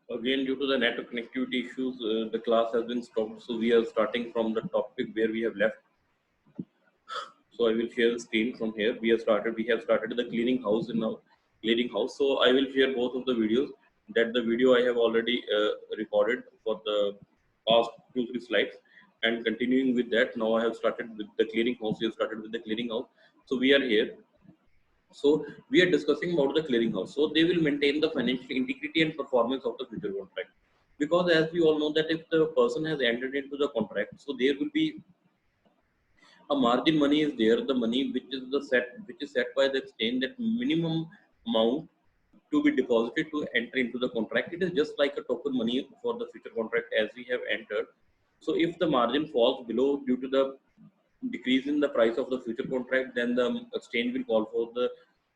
Again, due to the network connectivity issues, the class has been stopped. So we are starting from the topic where we have left. So I will share the screen from here. We have started the clearing house in our clearing house. So I will share both of the videos. That the video I have already recorded for the past 2 3 slides, and continuing with that, now I have started with the clearing house. We have started with the clearing house. So we are here. So we are discussing about the clearinghouse. So they will maintain the financial integrity and performance of the future contract. Because as we all know that if the person has entered into the contract, so there will be a margin money is there, the money which is set by the exchange, that minimum amount to be deposited to enter into the contract. It is just like a token money for the future contract as we have entered. So if the margin falls below due to the decrease in the price of the future contract, then the exchange will call for the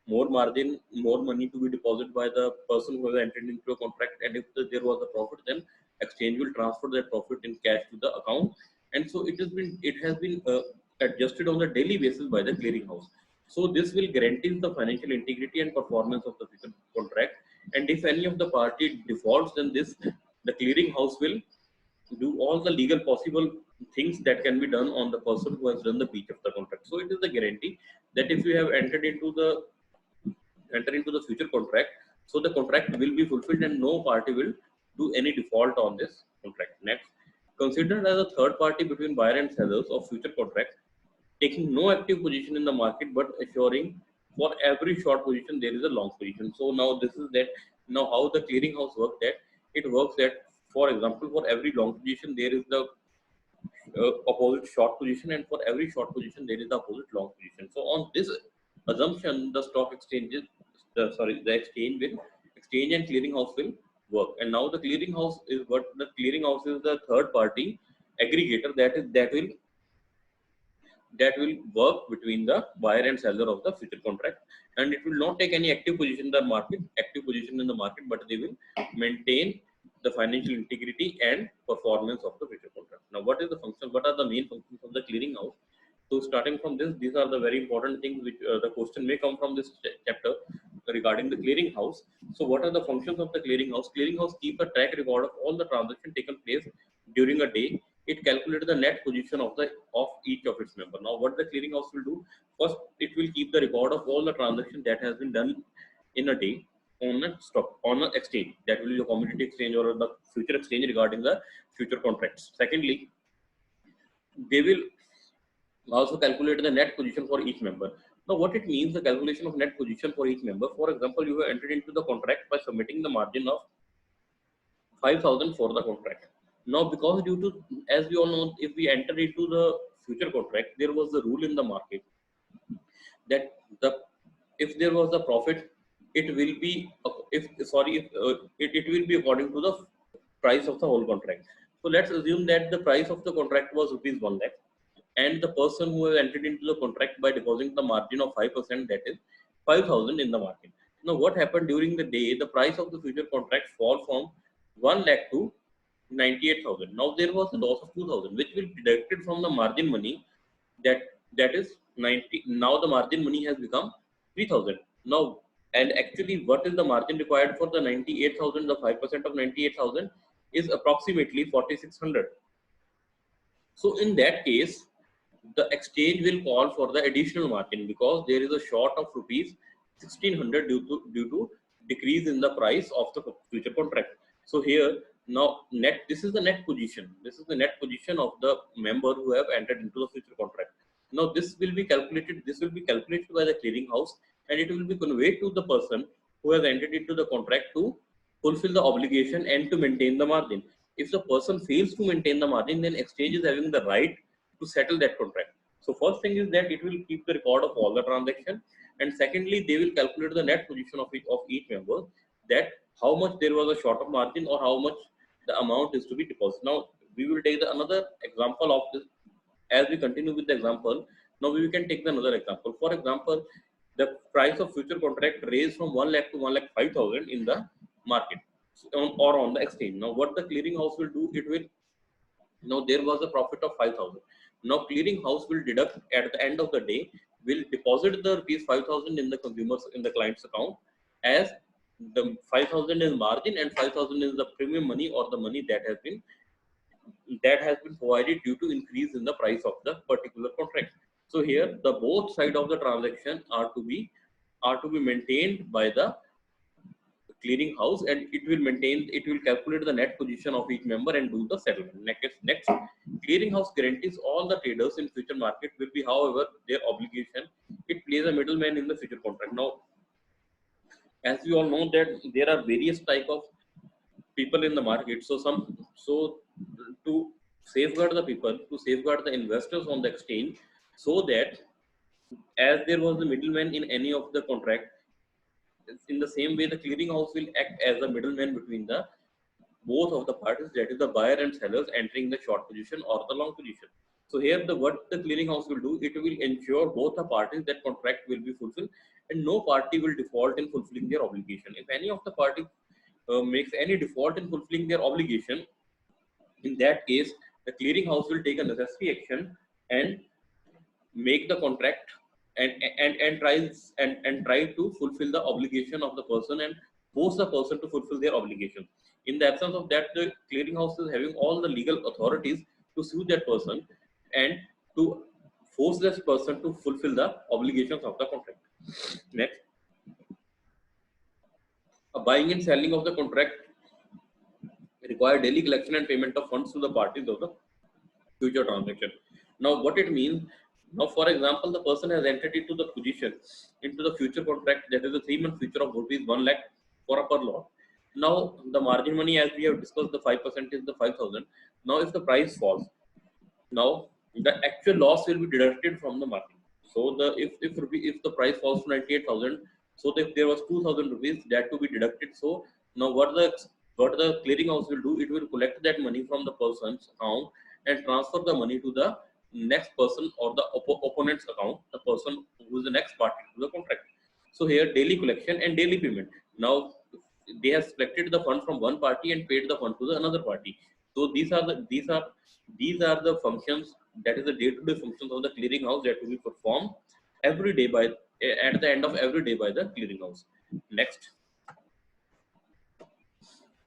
more margin, more money to be deposited by the person who has entered into a contract. And if there was a profit, then exchange will transfer that profit in cash to the account. And so it has been adjusted on the daily basis by the clearinghouse. So this will guarantee the financial integrity and performance of the future contract. And if any of the party defaults, then this the clearinghouse will do all the legal possible things that can be done on the person who has done the breach of the contract. So it is the guarantee that if you have enter into the future contract, so the contract will be fulfilled and no party will do any default on this contract. Next, considered as a third party between buyer and sellers of future contract, taking no active position in the market but assuring for every short position there is a long position. So now this is that now how the clearinghouse works, that it works that, for example, for every long position there is the opposite short position, and for every short position there is the opposite long position. So on this assumption, the stock exchanges, the exchange and clearinghouse will work. And now the clearinghouse is what the clearinghouse is the third party aggregator that will work between the buyer and seller of the future contract, and it will not take any active position in the market, but they will maintain the financial integrity and performance of the future contract. Now what is the function, what are the main functions of the clearing house? So starting from this, these are the very important things which the question may come from this chapter regarding the clearing house. So what are the functions of the clearing house? Clearing house keep a track record of all the transactions taken place during a day. It calculates the net position of each of its member. Now what the clearing house will do, first it will keep the record of all the transactions that has been done in a day on a stock, on an exchange, that will be a commodity exchange or the future exchange regarding the future contracts. Secondly, they will also calculate the net position for each member. Now what it means, the calculation of net position for each member, for example, you have entered into the contract by submitting the margin of 5,000 for the contract. Now, because due to, as we all know, if we enter into the future contract, there was the rule in the market that the if there was a profit, it will be if sorry if it will be according to the price of the whole contract. So let's assume that the price of the contract was rupees 1 lakh, and the person who has entered into the contract by depositing the margin of 5%, that is 5,000 in the market. Now what happened during the day, the price of the future contract fall from 1 lakh to 98,000. Now there was a loss of 2,000 which will be deducted from the margin money, that that is 90. Now the margin money has become 3,000 now. And actually what is the margin required for the 98,000? The 5% of 98,000 is approximately 4,600. So in that case, the exchange will call for the additional margin because there is a short of rupees 1,600 due to decrease in the price of the future contract. So here now net, this is the net position. This is the net position of the member who have entered into the future contract. Now this will be calculated. This will be calculated by the clearinghouse, and it will be conveyed to the person who has entered into the contract to fulfill the obligation and to maintain the margin. If the person fails to maintain the margin, then exchange is having the right to settle that contract. So first thing is that it will keep the record of all the transaction, and secondly, they will calculate the net position of each member, that how much there was a short of margin or how much the amount is to be deposited. Now we will take another example of this as we continue with the example. Now we can take another example. For example, the price of future contract raised from 1 lakh to 1 lakh 5,000 in the market or on the exchange. Now what the clearing house will do, it will, now there was a profit of 5,000. Now clearing house will deduct at the end of the day, will deposit the rupees 5,000 in the consumers, in the client's account, as the 5,000 is margin and 5,000 is the premium money or the money that has been provided due to increase in the price of the particular contract. So here the both side of the transaction are to be maintained by the clearing house, and it will calculate the net position of each member and do the settlement. Next, clearing house guarantees all the traders in future market will be, however, their obligation. It plays a middleman in the future contract. Now, as we all know that there are various type of people in the market. So to safeguard the people, to safeguard the investors on the exchange, so that as there was the middleman in any of the contract, in the same way the clearing house will act as a middleman between the both of the parties, that is the buyer and sellers entering the short position or the long position. So here the what the clearing house will do, it will ensure both the parties that contract will be fulfilled and no party will default in fulfilling their obligation. If any of the party makes any default in fulfilling their obligation, in that case the clearing house will take a necessary action and make the contract and try to fulfill the obligation of the person and force the person to fulfill their obligation. In the absence of that, the clearing house is having all the legal authorities to sue that person and to force this person to fulfill the obligations of the contract. Next, a buying and selling of the contract require daily collection and payment of funds to the parties of the future transaction. Now, what it means, now for example, the person has entered into the position into the future contract, that is a 3-month future of rupees 1 lakh for a per lot. Now, the margin money, as we have discussed, the 5% is the 5,000. Now, if the price falls, now the actual loss will be deducted from the margin. So, if the price falls to 98,000, so if there was 2,000 rupees, that to be deducted. So now what the clearing house will do, it will collect that money from the person's account and transfer the money to the next person or the opponent's account, the person who is the next party to the contract. So here daily collection and daily payment. Now they have collected the fund from one party and paid the fund to the another party. So these are the functions, that is the day-to-day functions of the clearing house that will be performed every day by at the end of every day by the clearing house. Next,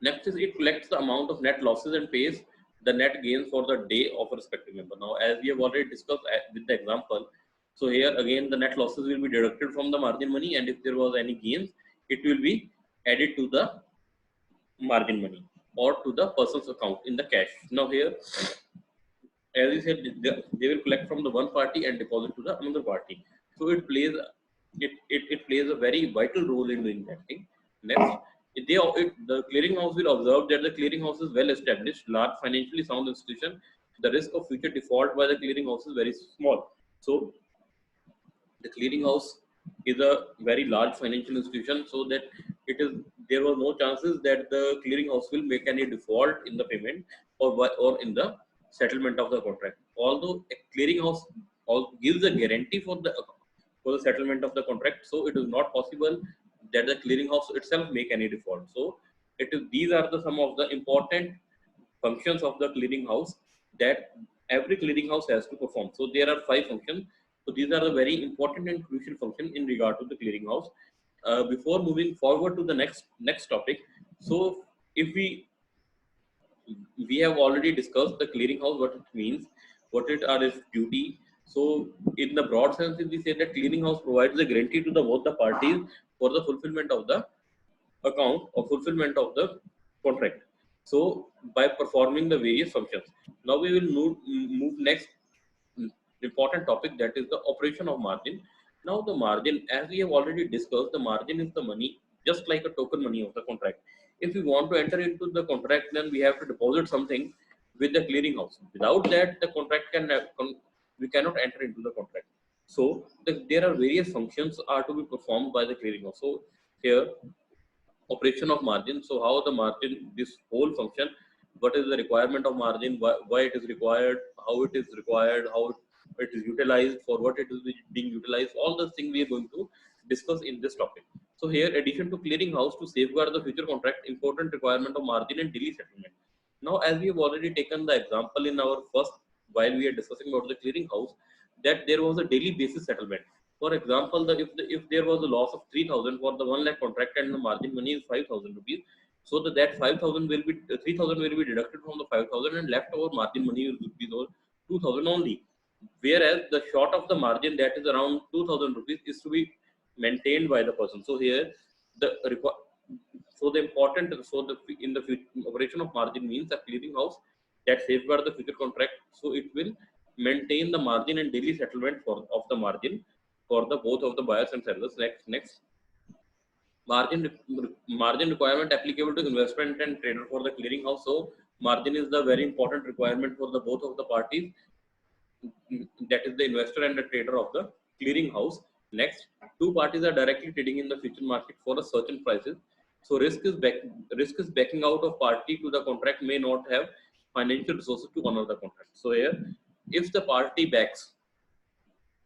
Next is it collects the amount of net losses and pays the net gains for the day of a respective member. Now, as we have already discussed with the example, so here again the net losses will be deducted from the margin money, and if there was any gains, it will be added to the margin money or to the person's account in the cash. Now here, as you said, they will collect from the one party and deposit to the another party. So it plays a very vital role in doing that thing. Next, the clearing house will observe that the clearing house is well established, large, financially sound institution. The risk of future default by the clearing house is very small. So the clearing house is a very large financial institution, so that it is there were no chances that the clearing house will make any default in the payment or in the settlement of the contract. Although a clearing house gives a guarantee for the settlement of the contract, so it is not possible that the clearing house itself make any default. So these are some of the important functions of the clearing house that every clearing house has to perform. So there are 5 functions. So these are the very important and crucial function in regard to the clearing house. Before moving forward to the next topic, so if we have already discussed the clearing house, what it means, what it are its duty. So in the broad sense, if we say that clearing house provides a guarantee to both the parties for the fulfillment of the account or fulfillment of the contract. So by performing the various functions, now we will move next important topic, that is the operation of margin. Now the margin, as we have already discussed, the margin is the money, just like a token money of the contract. If we want to enter into the contract, then we have to deposit something with the clearing house. Without that, the contract we cannot enter into the contract. So there are various functions are to be performed by the clearing house. So here, operation of margin. So how the margin, this whole function, what is the requirement of margin, why it is required, how it is required, how it is utilized, for what it is being utilized, all the things we are going to discuss in this topic. So here, addition to clearing house to safeguard the future contract, important requirement of margin and daily settlement. Now, as we have already taken the example in our first, while we are discussing about the clearing house, that there was a daily basis settlement. For example, if there was a loss of 3,000 for the 1 lakh contract and the margin money is 5,000 rupees, so that 5,000 will be 3,000 will be deducted from the 5,000 and left over margin money will be those 2,000 only. Whereas the short of the margin that is around 2,000 rupees is to be maintained by the person. So here the so the important so the in the operation of margin means a clearing house that safeguard the future contract. So it will maintain the margin and daily settlement for of the margin for the both of the buyers and sellers. Next margin requirement applicable to investment and trader for the clearing house. So margin is the very important requirement for the both of the parties, that is the investor and the trader of the clearing house. Next, two parties are directly trading in the future market for a certain prices. So risk is backing out of party to the contract may not have financial resources to honor the contract. So here, if the party backs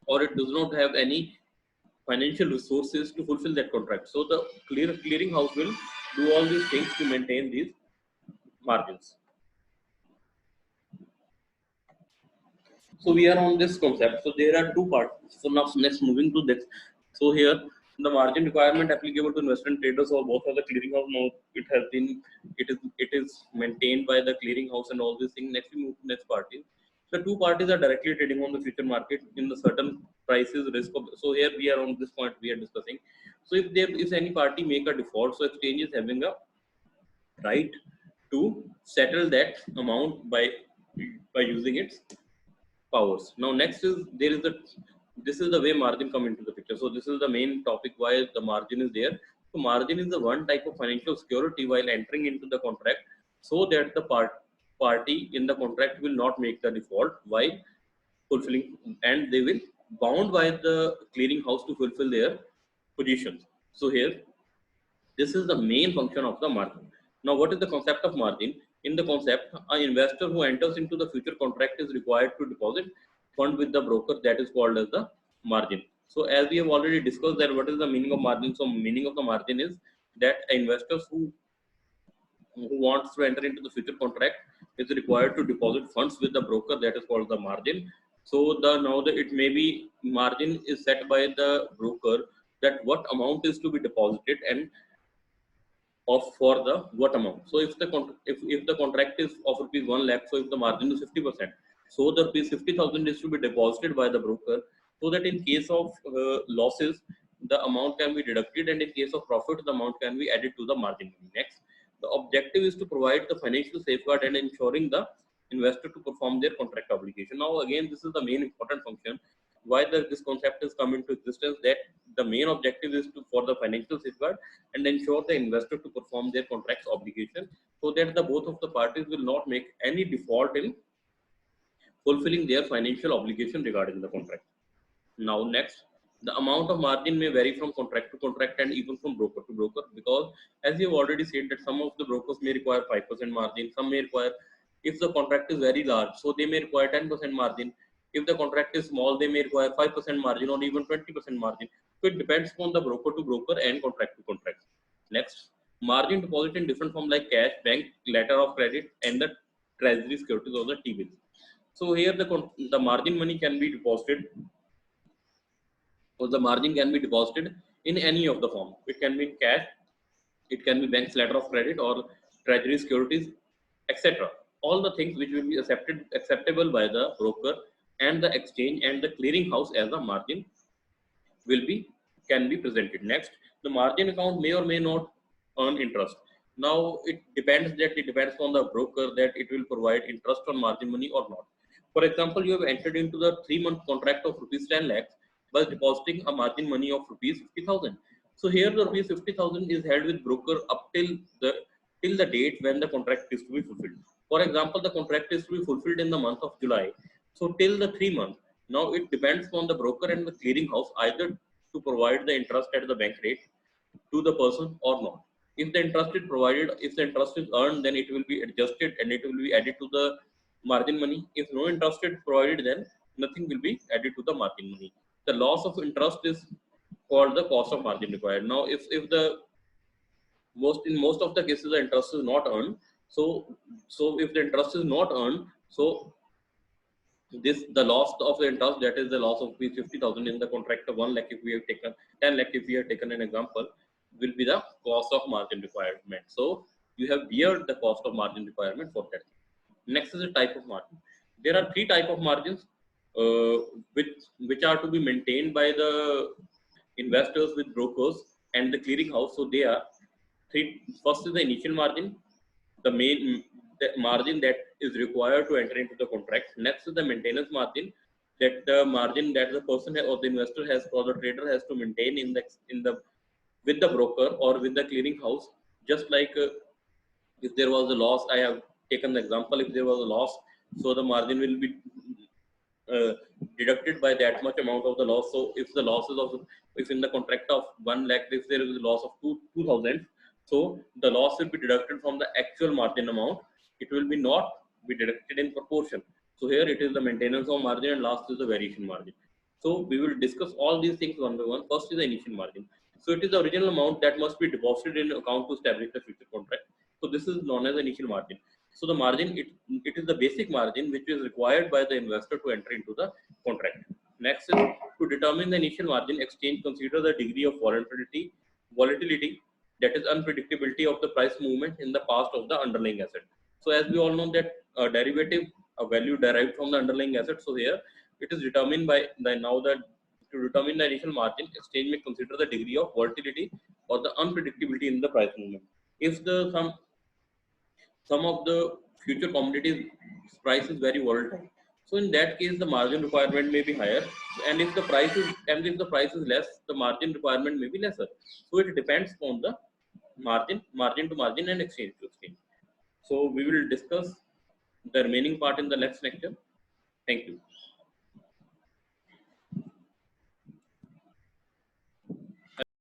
or it does not have any financial resources to fulfill that contract, so the clearing house will do all these things to maintain these margins. So we are on this concept. So there are two parts. So now next moving to this. So here the margin requirement applicable to investment traders or both of the clearing house. Now it is maintained by the clearing house and all these things. Next we move to next party. The two parties are directly trading on the future market in the certain prices risk of. So here we are on this point we are discussing. So if any party make a default, so exchange is having a right to settle that amount by using its powers. Now next is there is the this is the way margin come into the picture. So this is the main topic why the margin is there. So margin is the one type of financial security while entering into the contract, so that the party in the contract will not make the default while fulfilling, and they will bound by the clearing house to fulfill their positions. So here this is the main function of the margin. Now, what is the concept of margin? In the concept, an investor who enters into the future contract is required to deposit fund with the broker, that is called as the margin. So, as we have already discussed that what is the meaning of margin? So, meaning of the margin is that investors who wants to enter into the future contract is required to deposit funds with the broker, that is called the margin. So it may be margin is set by the broker that what amount is to be deposited and of for the what amount. So if the contract is of rupees 1 lakh, so if the margin is 50%, so the rupees 50,000 is to be deposited by the broker, so that in case of losses, the amount can be deducted, and in case of profit, the amount can be added to the margin. Next, the objective is to provide the financial safeguard and ensuring the investor to perform their contract obligation. Now, again, this is the main important function why this concept has come into existence, that the main objective is to for the financial safeguard and ensure the investor to perform their contract's obligation, so that the both of the parties will not make any default in fulfilling their financial obligation regarding the contract. Now, next, the amount of margin may vary from contract to contract and even from broker to broker, because as you have already said that some of the brokers may require 5% margin, some may require, if the contract is very large, so they may require 10% margin. If the contract is small, they may require 5% margin or even 20% margin. So it depends upon the broker to broker and contract to contract. Next, margin deposit in different form like cash, bank, letter of credit, and the treasury securities or the T-bills. So here the margin money can be deposited, or the margin can be deposited in any of the form. It can be in cash, it can be bank's letter of credit or treasury securities, etc. All the things which will be acceptable by the broker and the exchange and the clearing house as a margin will be can be presented. Next, the margin account may or may not earn interest. Now it depends on the broker that it will provide interest on margin money or not. For example, you have entered into the 3-month contract of rupees 10 lakhs by depositing a margin money of rupees 50,000. So here the rupees 50,000 is held with broker up till the date when the contract is to be fulfilled. For example, the contract is to be fulfilled in the month of July. So till the 3 months. Now it depends on the broker and the clearing house either to provide the interest at the bank rate to the person or not. If the interest is provided, if the interest is earned, then it will be adjusted and it will be added to the margin money. If no interest is provided, then nothing will be added to the margin money. The loss of interest is called the cost of margin required. Now, if the most of the cases the interest is not earned, so if the interest is not earned, so this the loss of the interest, that is the loss of 50,000 in the contract of 1 lakh if we have taken 10 lakh if we have taken an example, will be the cost of margin requirement. So you have beared the cost of margin requirement for that. Next is the type of margin. There are three type of margins uh, which which are to be maintained by the investors with brokers and the clearing house. So they are three. First is the initial margin, the main the margin that is required to enter into the contract. Next is the maintenance margin, that the margin that the person or the investor has or the trader has to maintain in the with the broker or with the clearing house. Just like if there was a loss, I have taken the example, if there was a loss, so the margin will be uh, deducted by that much amount of the loss. So if the loss is of, if in the contract of 1 lakh, if there is a loss of 2,000, so the loss will be deducted from the actual margin amount. It will be not be deducted in proportion. So here it is the maintenance of margin, and last is the variation margin. So we will discuss all these things one by one. First is the initial margin. So it is the original amount that must be deposited in account to establish the future contract. So this is known as the initial margin. So the margin, it is the basic margin which is required by the investor to enter into the contract. Next is to determine the initial margin, exchange consider the degree of volatility, that is unpredictability of the price movement in the past of the underlying asset. So as we all know that a derivative, a value derived from the underlying asset. So here it is determined by the now that to determine the initial margin, exchange may consider the degree of volatility or the unpredictability in the price movement. If the some of the future commodities price is very volatile, so in that case the margin requirement may be higher, and if the price is less, the margin requirement may be lesser. So it depends on the margin to margin and exchange to exchange. So we will discuss the remaining part in the next lecture. Thank you.